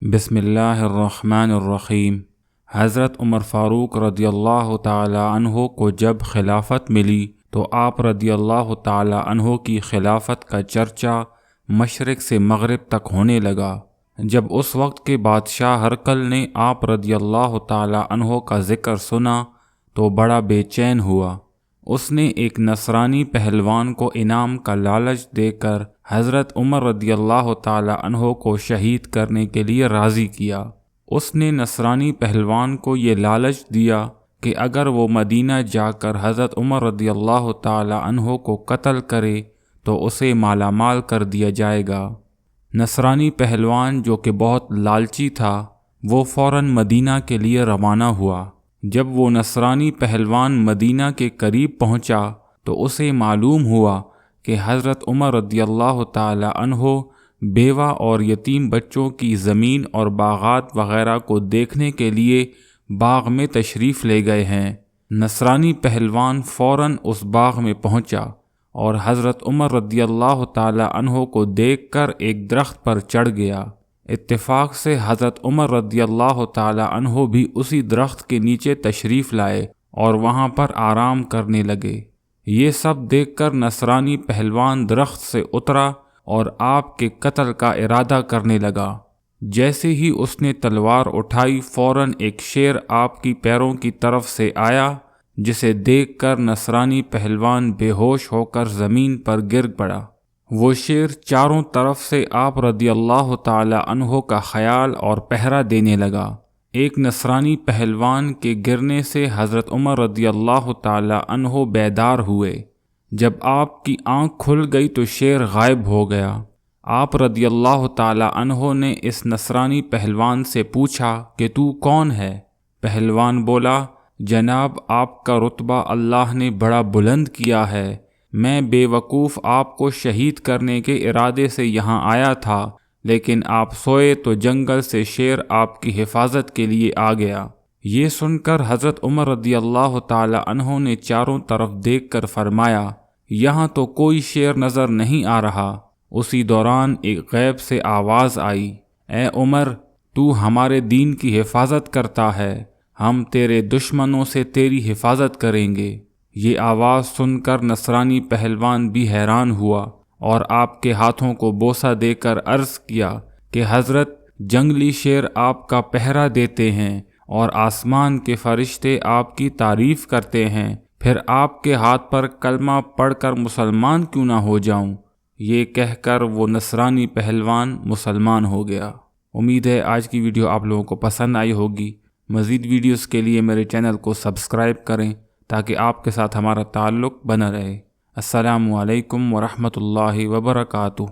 بسم اللہ الرحمن الرحیم۔ حضرت عمر فاروق رضی اللہ تعالی عنہ کو جب خلافت ملی تو آپ رضی اللہ تعالی عنہ کی خلافت کا چرچا مشرق سے مغرب تک ہونے لگا۔ جب اس وقت کے بادشاہ ہرقل نے آپ رضی اللہ تعالی عنہ کا ذکر سنا تو بڑا بے چین ہوا۔ اس نے ایک نصرانی پہلوان کو انعام کا لالچ دے کر حضرت عمر رضی اللہ تعالی عنہ کو شہید کرنے کے لیے راضی کیا۔ اس نے نصرانی پہلوان کو یہ لالچ دیا کہ اگر وہ مدینہ جا کر حضرت عمر رضی اللہ تعالی عنہ کو قتل کرے تو اسے مالا مال کر دیا جائے گا۔ نصرانی پہلوان جو کہ بہت لالچی تھا وہ فوراً مدینہ کے لیے روانہ ہوا۔ جب وہ نصرانی پہلوان مدینہ کے قریب پہنچا تو اسے معلوم ہوا کہ حضرت عمر رضی اللہ تعالی عنہ بیوہ اور یتیم بچوں کی زمین اور باغات وغیرہ کو دیکھنے کے لیے باغ میں تشریف لے گئے ہیں۔ نصرانی پہلوان فوراً اس باغ میں پہنچا اور حضرت عمر رضی اللہ تعالی عنہ کو دیکھ کر ایک درخت پر چڑھ گیا۔ اتفاق سے حضرت عمر رضی اللہ تعالی عنہ بھی اسی درخت کے نیچے تشریف لائے اور وہاں پر آرام کرنے لگے۔ یہ سب دیکھ کر نصرانی پہلوان درخت سے اترا اور آپ کے قتل کا ارادہ کرنے لگا۔ جیسے ہی اس نے تلوار اٹھائی فوراً ایک شیر آپ کی پیروں کی طرف سے آیا، جسے دیکھ کر نصرانی پہلوان بے ہوش ہو کر زمین پر گر پڑا۔ وہ شیر چاروں طرف سے آپ رضی اللہ تعالی عنہ کا خیال اور پہرا دینے لگا۔ ایک نصرانی پہلوان کے گرنے سے حضرت عمر رضی اللہ تعالی عنہ بیدار ہوئے۔ جب آپ کی آنکھ کھل گئی تو شیر غائب ہو گیا۔ آپ رضی اللہ تعالی عنہ نے اس نصرانی پہلوان سے پوچھا کہ تو کون ہے؟ پہلوان بولا، جناب آپ کا رتبہ اللہ نے بڑا بلند کیا ہے۔ میں بے وقوف آپ کو شہید کرنے کے ارادے سے یہاں آیا تھا، لیکن آپ سوئے تو جنگل سے شیر آپ کی حفاظت کے لیے آ گیا۔ یہ سن کر حضرت عمر رضی اللہ تعالی عنہ نے چاروں طرف دیکھ کر فرمایا، یہاں تو کوئی شیر نظر نہیں آ رہا۔ اسی دوران ایک غیب سے آواز آئی، اے عمر، تو ہمارے دین کی حفاظت کرتا ہے، ہم تیرے دشمنوں سے تیری حفاظت کریں گے۔ یہ آواز سن کر نصرانی پہلوان بھی حیران ہوا اور آپ کے ہاتھوں کو بوسہ دے کر عرض کیا کہ حضرت، جنگلی شیر آپ کا پہرا دیتے ہیں اور آسمان کے فرشتے آپ کی تعریف کرتے ہیں، پھر آپ کے ہاتھ پر کلمہ پڑھ کر مسلمان کیوں نہ ہو جاؤں؟ یہ کہہ کر وہ نصرانی پہلوان مسلمان ہو گیا۔ امید ہے آج کی ویڈیو آپ لوگوں کو پسند آئی ہوگی۔ مزید ویڈیوز کے لیے میرے چینل کو سبسکرائب کریں تاکہ آپ کے ساتھ ہمارا تعلق بنا رہے۔ السلام علیکم ورحمۃ اللہ وبرکاتہ۔